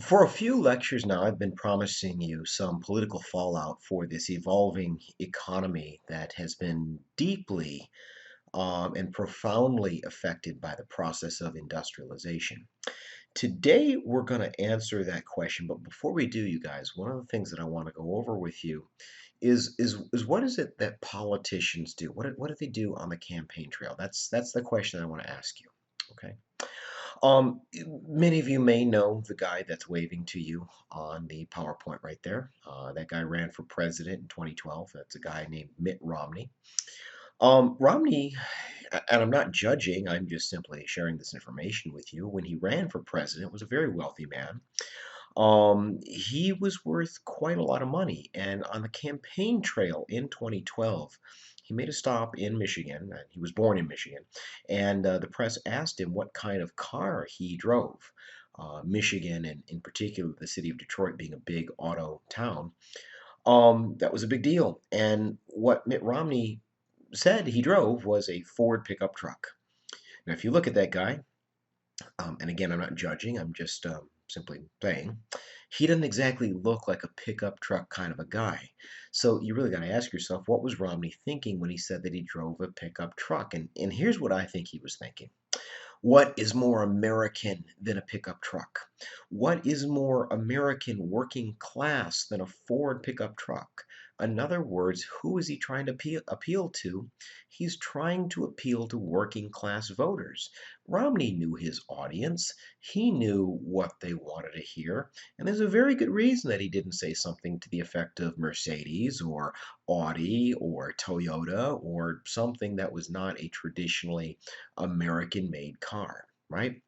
For a few lectures now, I've been promising you some political fallout for this evolving economy that has been deeply and profoundly affected by the process of industrialization. Today, we're going to answer that question, but before we do, you guys, one of the things that I want to go over with you is what is it that politicians do? What do they do on the campaign trail? That's the question I want to ask you. Okay. Um, Many of you may know the guy that's waving to you on the PowerPoint right there. That guy ran for president in 2012. That's a guy named Mitt Romney. Romney, and I'm not judging, I'm just simply sharing this information with you. When he ran for president, was a very wealthy man. He was worth quite a lot of money, and on the campaign trail in 2012, he made a stop in Michigan. And he was born in Michigan, and the press asked him what kind of car he drove. Michigan, and in particular the city of Detroit being a big auto town, that was a big deal. And what Mitt Romney said he drove was a Ford pickup truck. Now, if you look at that guy, and again, I'm not judging, I'm just simply saying, he doesn't exactly look like a pickup truck kind of a guy. So you really got to ask yourself, what was Romney thinking when he said that he drove a pickup truck? And here's what I think he was thinking. What is more American than a pickup truck? What is more American working class than a Ford pickup truck? In other words, who is he trying to appeal to? He's trying to appeal to working class voters. Romney knew his audience. He knew what they wanted to hear. And there's a very good reason that he didn't say something to the effect of Mercedes or Audi or Toyota or something that was not a traditionally American-made car, right?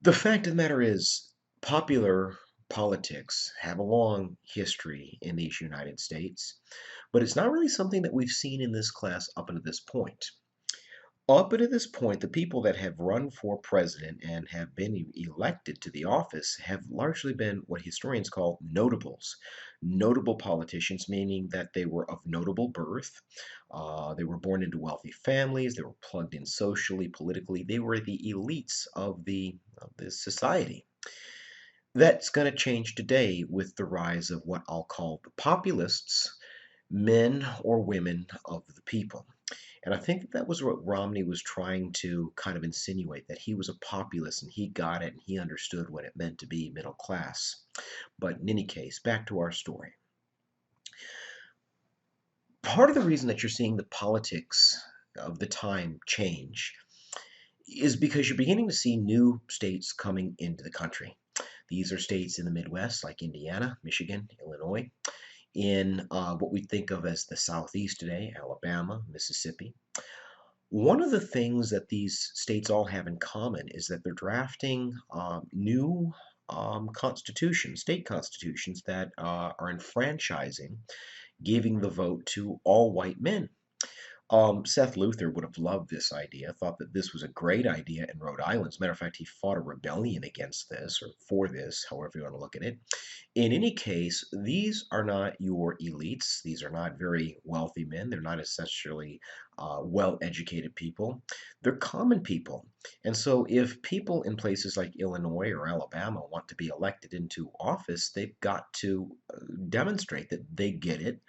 The fact of the matter is, popular politics have a long history in these United States, but it's not really something that we've seen in this class up until this point. Up until this point, the people that have run for president and have been elected to the office have largely been what historians call notables. Notable politicians, meaning that they were of notable birth, they were born into wealthy families, they were plugged in socially, politically, they were the elites of the society. That's going to change today with the rise of what I'll call the populists, men or women of the people. And I think that was what Romney was trying to kind of insinuate, that he was a populist and he got it and he understood what it meant to be middle class. But in any case, back to our story. Part of the reason that you're seeing the politics of the time change is because you're beginning to see new states coming into the country. These are states in the Midwest like Indiana, Michigan, Illinois, in what we think of as the Southeast today, Alabama, Mississippi. One of the things that these states all have in common is that they're drafting new constitutions, state constitutions that are enfranchising, giving the vote to all white men. Seth Luther would have loved this idea, thought that this was a great idea in Rhode Island. As a matter of fact, he fought a rebellion against this, or for this, however you want to look at it. In any case, these are not your elites. These are not very wealthy men. They're not essentially well-educated people. They're common people. And so if people in places like Illinois or Alabama want to be elected into office, they've got to demonstrate that they get it,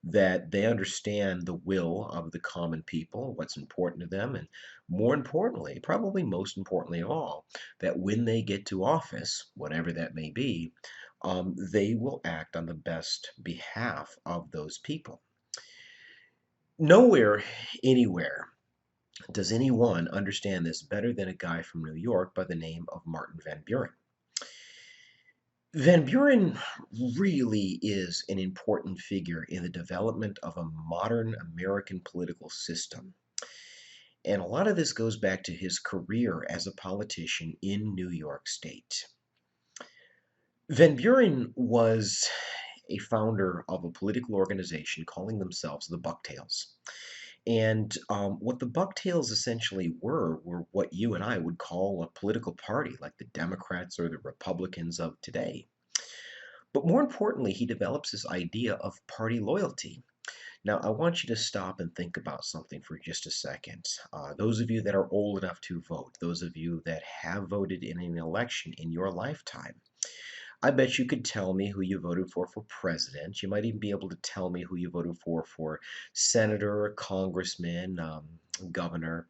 that they understand the will of the common people, what's important to them, and more importantly, probably most importantly of all, that when they get to office, whatever that may be, they will act on the best behalf of those people. Nowhere, anywhere, does anyone understand this better than a guy from New York by the name of Martin Van Buren. Van Buren really is an important figure in the development of a modern American political system. And a lot of this goes back to his career as a politician in New York State. Van Buren was a founder of a political organization calling themselves the Bucktails. And what the Bucktails essentially were what you and I would call a political party, like the Democrats or the Republicans of today. But more importantly, he develops this idea of party loyalty. Now, I want you to stop and think about something for just a second. Those of you that are old enough to vote, those of you that have voted in an election in your lifetime, I bet you could tell me who you voted for president. You might even be able to tell me who you voted for senator, congressman, governor.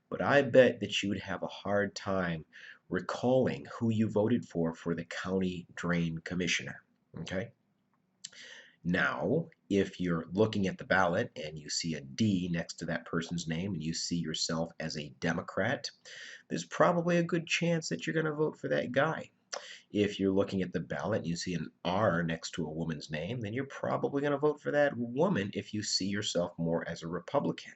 But I bet that you would have a hard time recalling who you voted for the county drain commissioner. Okay? Now, if you're looking at the ballot and you see a D next to that person's name and you see yourself as a Democrat, there's probably a good chance that you're going to vote for that guy. If you're looking at the ballot and you see an R next to a woman's name, then you're probably going to vote for that woman if you see yourself more as a Republican.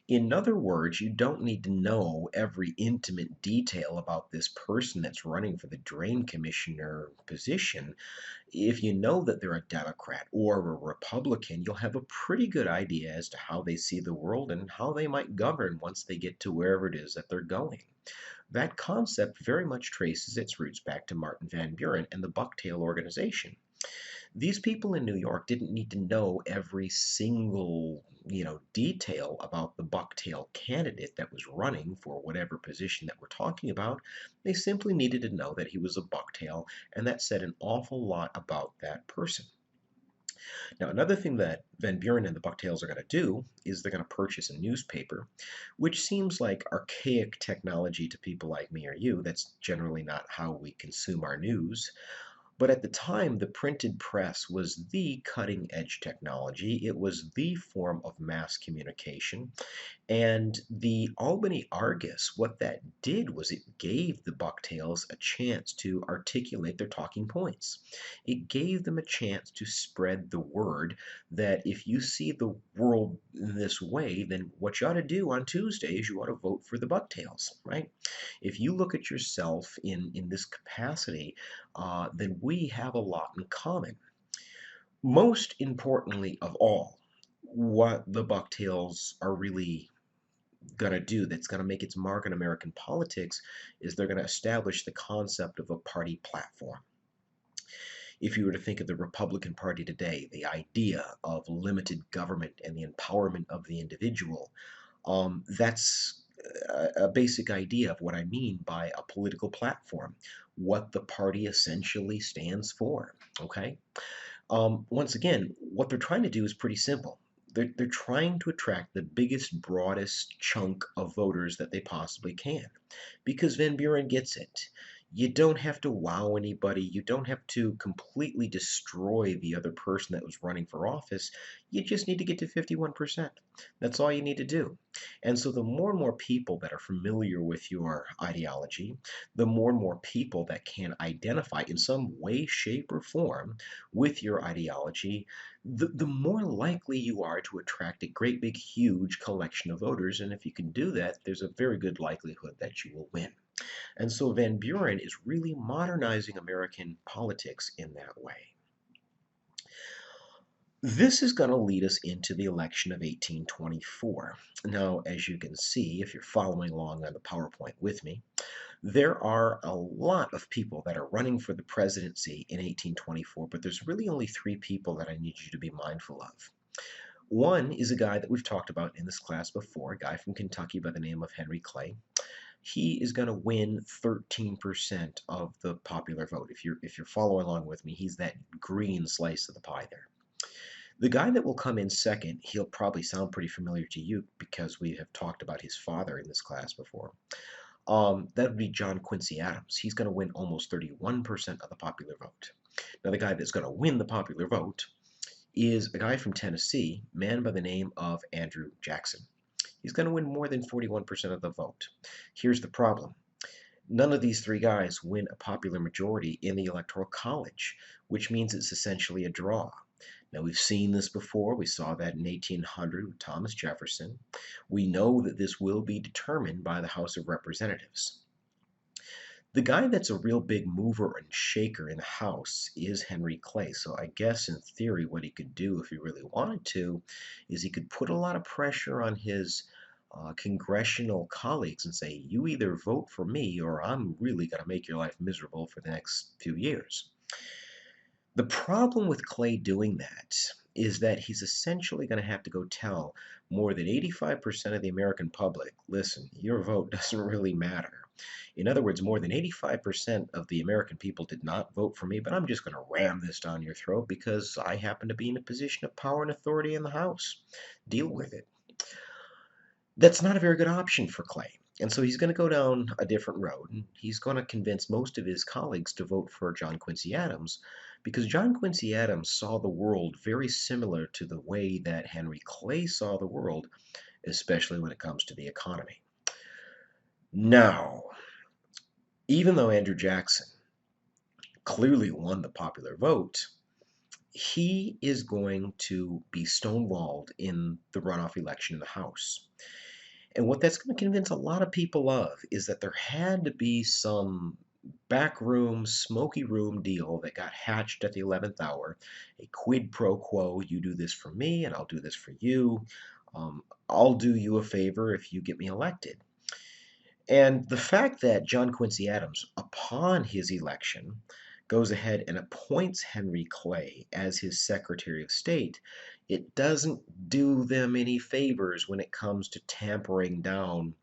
In other words, you don't need to know every intimate detail about this person that's running for the drain commissioner position. If you know that they're a Democrat or a Republican, you'll have a pretty good idea as to how they see the world and how they might govern once they get to wherever it is that they're going. That concept very much traces its roots back to Martin Van Buren and the Bucktail organization. These people in New York didn't need to know every single, detail about the Bucktail candidate that was running for whatever position that we're talking about. They simply needed to know that he was a Bucktail, and that said an awful lot about that person. Now, another thing that Van Buren and the Bucktails are going to do is they're going to purchase a newspaper, which seems like archaic technology to people like me or you. That's generally not how we consume our news. But at the time, the printed press was the cutting edge technology. It was the form of mass communication. And the Albany Argus, what that did was it gave the Bucktails a chance to articulate their talking points. It gave them a chance to spread the word that if you see the world this way, then what you ought to do on Tuesday is you ought to vote for the Bucktails, right? If you look at yourself in this capacity, then we have a lot in common. Most importantly of all, what the Bucktails are really going to do that's going to make its mark in American politics is they're going to establish the concept of a party platform. If you were to think of the Republican Party today, the idea of limited government and the empowerment of the individual, that's a basic idea of what I mean by a political platform, what the party essentially stands for. Okay? Once again, what they're trying to do is pretty simple. They're trying to attract the biggest, broadest chunk of voters that they possibly can. Because Van Buren gets it. You don't have to wow anybody. You don't have to completely destroy the other person that was running for office. You just need to get to 51%. That's all you need to do. And so the more and more people that are familiar with your ideology, the more and more people that can identify in some way, shape, or form with your ideology, the more likely you are to attract a great big huge collection of voters. And if you can do that, there's a very good likelihood that you will win. And so Van Buren is really modernizing American politics in that way. This is going to lead us into the election of 1824. Now, as you can see, if you're following along on the PowerPoint with me, there are a lot of people that are running for the presidency in 1824, but there's really only three people that I need you to be mindful of. One is a guy that we've talked about in this class before, a guy from Kentucky by the name of Henry Clay. He is going to win 13% of the popular vote. If you're following along with me, he's that green slice of the pie there. The guy that will come in second, he'll probably sound pretty familiar to you because we have talked about his father in this class before. That would be John Quincy Adams. He's going to win almost 31% of the popular vote. Now, the guy that's going to win the popular vote is a guy from Tennessee, a man by the name of Andrew Jackson. He's going to win more than 41% of the vote. Here's the problem. None of these three guys win a popular majority in the Electoral College, which means it's essentially a draw. Now, we've seen this before. We saw that in 1800 with Thomas Jefferson. We know that this will be determined by the House of Representatives. The guy that's a real big mover and shaker in the House is Henry Clay. So I guess in theory what he could do if he really wanted to is he could put a lot of pressure on his congressional colleagues and say, you either vote for me or I'm really going to make your life miserable for the next few years. The problem with Clay doing that is that he's essentially going to have to go tell more than 85% of the American public, listen, your vote doesn't really matter. In other words, more than 85% of the American people did not vote for me, but I'm just going to ram this down your throat because I happen to be in a position of power and authority in the House. Deal with it. That's not a very good option for Clay. And so he's going to go down a different road, and he's going to convince most of his colleagues to vote for John Quincy Adams because John Quincy Adams saw the world very similar to the way that Henry Clay saw the world, especially when it comes to the economy. Now, even though Andrew Jackson clearly won the popular vote, he is going to be stonewalled in the runoff election in the House. And what that's going to convince a lot of people of is that there had to be some backroom, smoky room deal that got hatched at the 11th hour, a quid pro quo. You do this for me, and I'll do this for you. I'll do you a favor if you get me elected. And the fact that John Quincy Adams, upon his election, goes ahead and appoints Henry Clay as his Secretary of State, it doesn't do them any favors when it comes to tampering down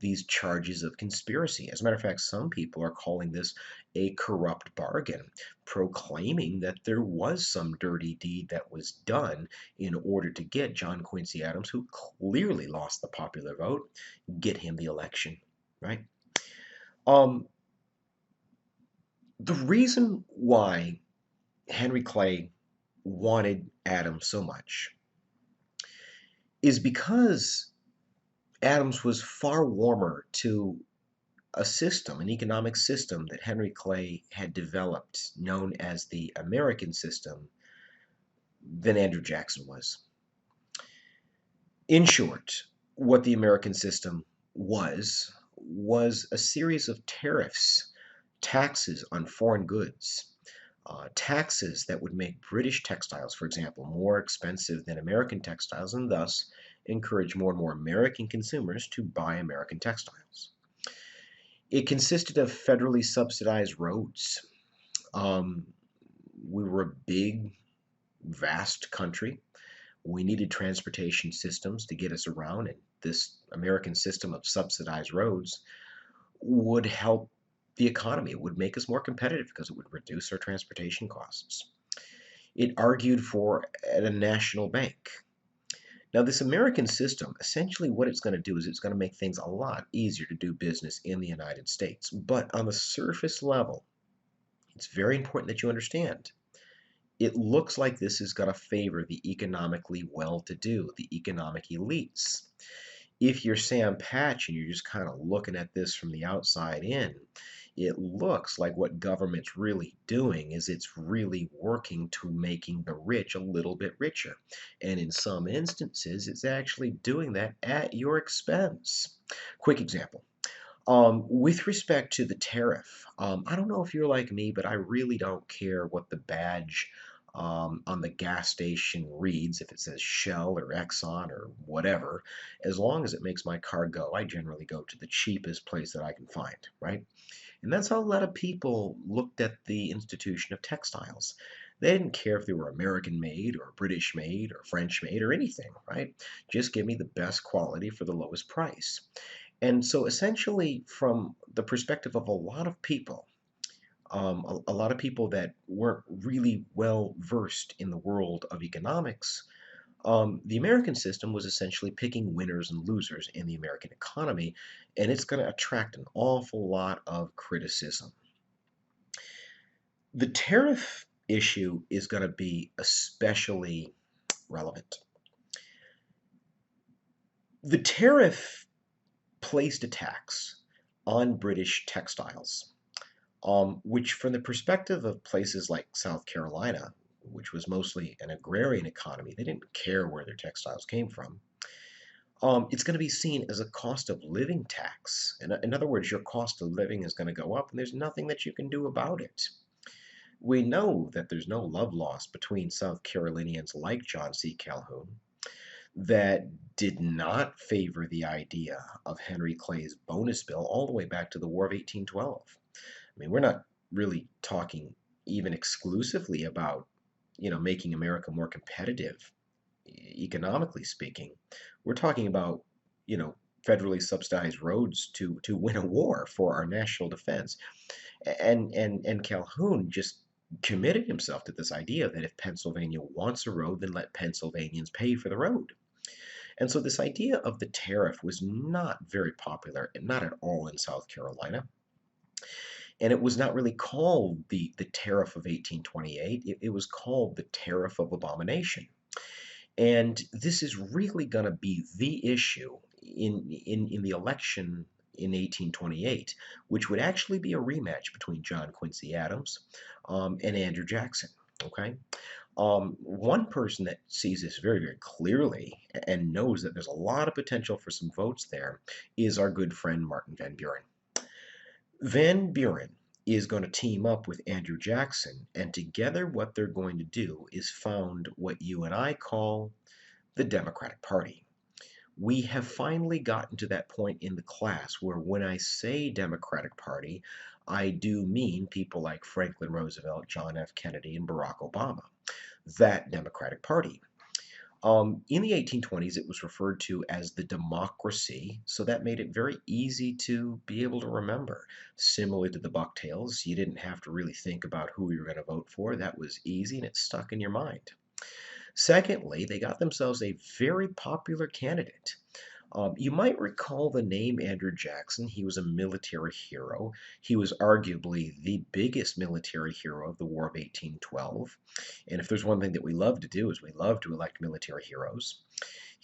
these charges of conspiracy. As a matter of fact, some people are calling this a corrupt bargain, proclaiming that there was some dirty deed that was done in order to get John Quincy Adams, who clearly lost the popular vote, get him the election, right? Um, the reason why Henry Clay wanted Adams so much is because Adams was far warmer to a system, an economic system that Henry Clay had developed, known as the American system, than Andrew Jackson was. In short, what the American system was a series of tariffs, taxes on foreign goods, taxes that would make British textiles, for example, more expensive than American textiles and thus encourage more and more American consumers to buy American textiles. It consisted of federally subsidized roads. Um, we were a big, vast country. We needed transportation systems to get us around, and this American system of subsidized roads would help the economy. It would make us more competitive because it would reduce our transportation costs. It argued for a national bank. Now, this American system, essentially what it's going to do is it's going to make things a lot easier to do business in the United States. But on the surface level, it's very important that you understand. It looks like this is going to favor the economically well-to-do, the economic elites. If you're Sam Patch and you're just kind of looking at this from the outside in, it looks like what government's really doing is it's really working to making the rich a little bit richer. And in some instances, it's actually doing that at your expense. Quick example. With respect to the tariff, I don't know if you're like me, but I really don't care what the badge on the gas station reads, if it says Shell or Exxon or whatever. As long as it makes my car go, I generally go to the cheapest place that I can find, right? And that's how a lot of people looked at the institution of textiles. They didn't care if they were American made or British made or French made or anything, right? Just give me the best quality for the lowest price. And so essentially, from the perspective of a lot of people, a lot of people that weren't really well versed in the world of economics, the American system was essentially picking winners and losers in the American economy, and it's going to attract an awful lot of criticism. The tariff issue is going to be especially relevant. The tariff placed a tax on British textiles, which, from the perspective of places like South Carolina, which was mostly an agrarian economy, they didn't care where their textiles came from. It's going to be seen as a cost of living tax. In other words, your cost of living is going to go up, and there's nothing that you can do about it. We know that there's no love lost between South Carolinians like John C. Calhoun that did not favor the idea of Henry Clay's bonus bill all the way back to the War of 1812. I mean, we're not really talking even exclusively about, making America more competitive, economically speaking. We're talking about, you know, federally subsidized roads to win a war for our national defense. And Calhoun just committed himself to this idea that if Pennsylvania wants a road, then let Pennsylvanians pay for the road. And so this idea of the tariff was not very popular, not at all in South Carolina. And it was not really called the Tariff of 1828. It was called the Tariff of Abomination. And this is really going to be the issue in the election in 1828, which would actually be a rematch between John Quincy Adams and Andrew Jackson. Okay. One person that sees this very, very clearly and knows that there's a lot of potential for some votes there is our good friend Martin Van Buren. Van Buren is going to team up with Andrew Jackson, and together what they're going to do is found what you and I call the Democratic Party. We have finally gotten to that point in the class where when I say Democratic Party, I do mean people like Franklin Roosevelt, John F. Kennedy, and Barack Obama. That Democratic Party. In the 1820s, it was referred to as the democracy, so that made it very easy to be able to remember. Similar to the Bucktails, you didn't have to really think about who you were going to vote for. That was easy and it stuck in your mind. Secondly, they got themselves a very popular candidate. You might recall the name Andrew Jackson. He was a military hero. He was arguably the biggest military hero of the War of 1812. And if there's one thing that we love to do is we love to elect military heroes.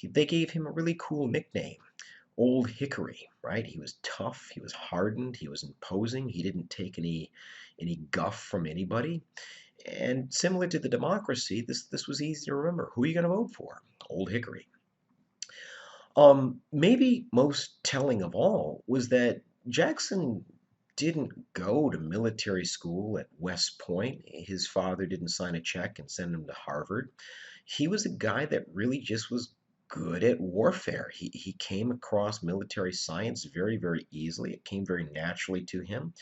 They gave him a really cool nickname, Old Hickory, right? He was tough, he was hardened, he was imposing, he didn't take any guff from anybody. And similar to the democracy, this was easy to remember. Who are you going to vote for? Old Hickory. Maybe most telling of all was that Jackson didn't go to military school at West Point. His father didn't sign a check and send him to Harvard. He was a guy that really just was good at warfare. He came across military science very, very easily. It came very naturally to him.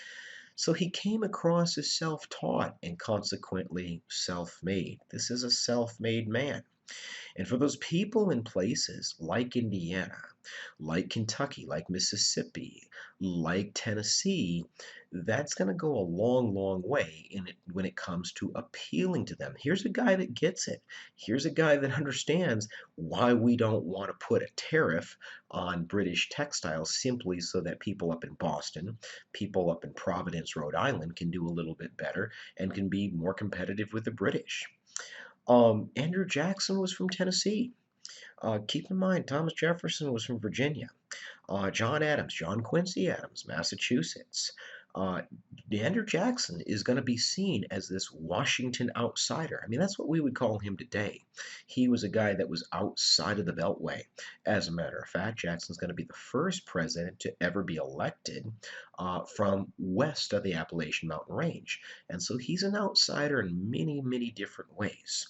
So he came across as self-taught and consequently self-made. This is a self-made man. And for those people in places like Indiana, like Kentucky, like Mississippi, like Tennessee, that's going to go a long, long way when it comes to appealing to them. Here's a guy that gets it. Here's a guy that understands why we don't want to put a tariff on British textiles simply so that people up in Boston, people up in Providence, Rhode Island can do a little bit better and can be more competitive with the British. Andrew Jackson was from Tennessee. Keep in mind, Thomas Jefferson was from Virginia. John Quincy Adams, Massachusetts. Uh, Andrew Jackson is going to be seen as this Washington outsider. I mean, that's what we would call him today. He was a guy that was outside of the Beltway. As a matter of fact, Jackson's going to be the first president to ever be elected from west of the Appalachian Mountain Range. And so he's an outsider in many, many different ways.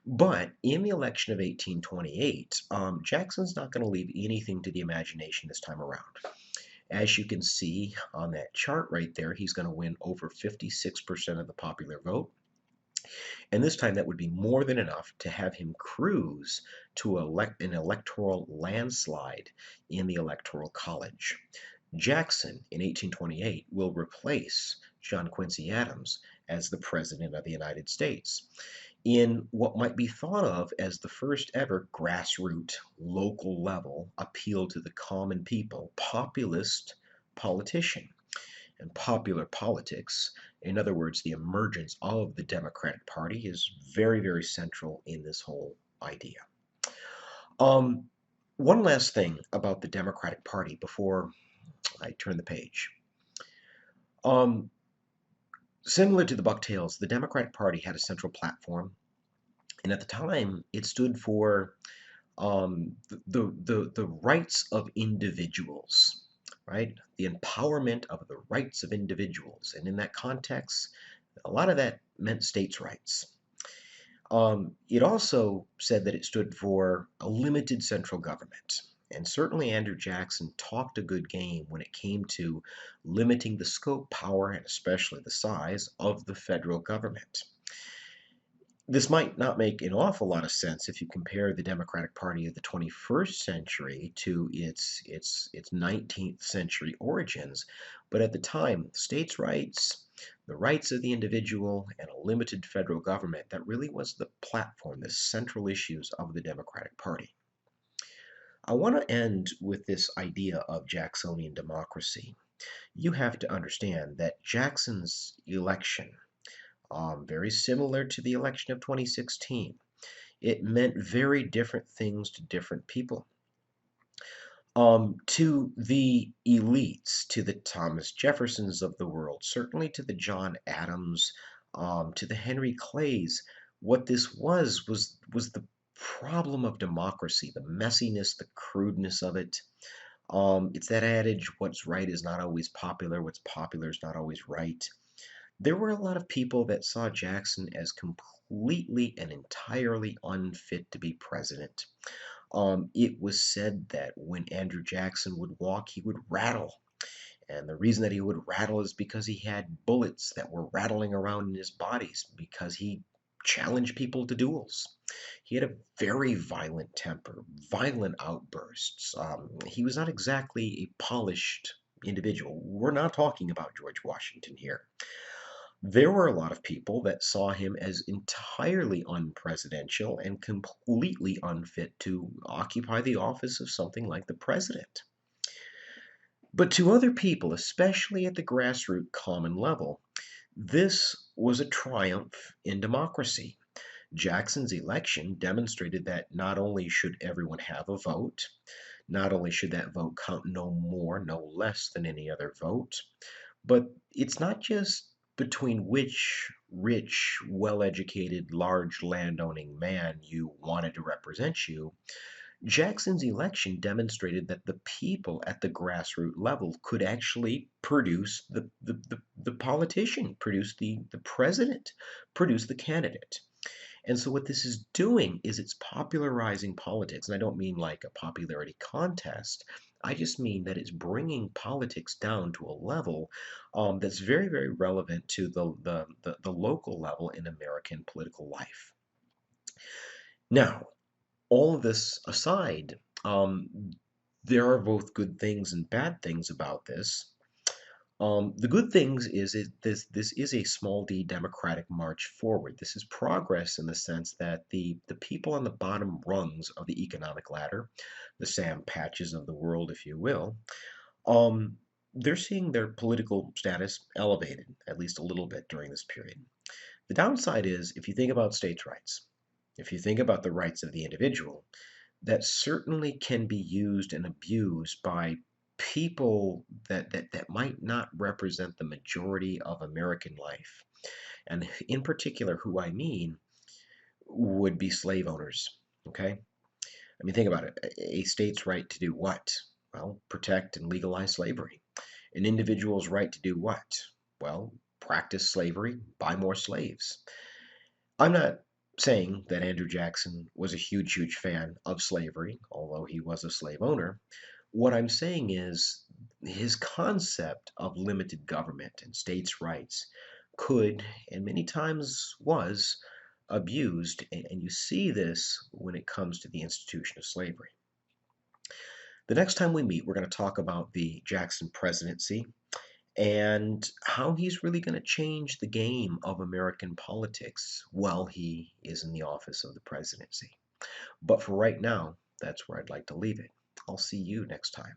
But in the election of 1828, Jackson's not going to leave anything to the imagination this time around. As you can see on that chart right there, he's going to win over 56% of the popular vote. And this time that would be more than enough to have him cruise to an electoral landslide in the Electoral College. Jackson in 1828 will replace John Quincy Adams as the President of the United States in what might be thought of as the first ever grassroots, local level appeal to the common people, populist politician. And popular politics, in other words, the emergence of the Democratic Party, is very, very central in this whole idea. One last thing about the Democratic Party before I turn the page. Similar to the Bucktails, the Democratic Party had a central platform, and at the time, it stood for the rights of individuals, right? The empowerment of the rights of individuals, and in that context, a lot of that meant states' rights. It also said that it stood for a limited central government. And certainly Andrew Jackson talked a good game when it came to limiting the scope, power, and especially the size of the federal government. This might not make an awful lot of sense if you compare the Democratic Party of the 21st century to its 19th century origins, but at the time, states' rights, the rights of the individual, and a limited federal government, that really was the platform, the central issues of the Democratic Party. I want to end with this idea of Jacksonian democracy. You have to understand that Jackson's election, very similar to the election of 2016. It meant very different things to different people. To the elites, to the Thomas Jeffersons of the world, certainly to the John Adams, to the Henry Clays, what this was the problem of democracy, the messiness, the crudeness of it. It's that adage, what's right is not always popular, what's popular is not always right. There were a lot of people that saw Jackson as completely and entirely unfit to be president. It was said that when Andrew Jackson would walk, he would rattle. And the reason that he would rattle is because he had bullets that were rattling around in his bodies because he challenged people to duels. He had a very violent temper, violent outbursts. He was not exactly a polished individual. We're not talking about George Washington here. There were a lot of people that saw him as entirely unpresidential and completely unfit to occupy the office of something like the president. But to other people, especially at the grassroots common level, this was a triumph in democracy. Jackson's election demonstrated that not only should everyone have a vote, not only should that vote count no more, no less than any other vote, but it's not just between which rich, well educated, large landowning man you wanted to represent you. Jackson's election demonstrated that the people at the grassroots level could actually produce the politician, produce the president, produce the candidate. And so what this is doing is it's popularizing politics. And I don't mean like a popularity contest. I just mean that it's bringing politics down to a level that's very, very relevant to the local level in American political life. Now, all of this aside, there are both good things and bad things about this. The good things is this is a small d democratic march forward. This is progress in the sense that the people on the bottom rungs of the economic ladder, the Sam Patches of the world, if you will, um, they're seeing their political status elevated, at least a little bit during this period. The downside is if you think about states' rights, if you think about the rights of the individual, that certainly can be used and abused by people that might not represent the majority of American life. And in particular, who I mean would be slave owners. Okay? I mean, think about it. A state's right to do what? Well, protect and legalize slavery. An individual's right to do what? Well, practice slavery, buy more slaves. I'm not saying that Andrew Jackson was a huge, huge fan of slavery, although he was a slave owner. What I'm saying is his concept of limited government and states' rights could, and many times was, abused. And you see this when it comes to the institution of slavery. The next time we meet, we're going to talk about the Jackson presidency and how he's really going to change the game of American politics while he is in the office of the presidency. But for right now, that's where I'd like to leave it. I'll see you next time.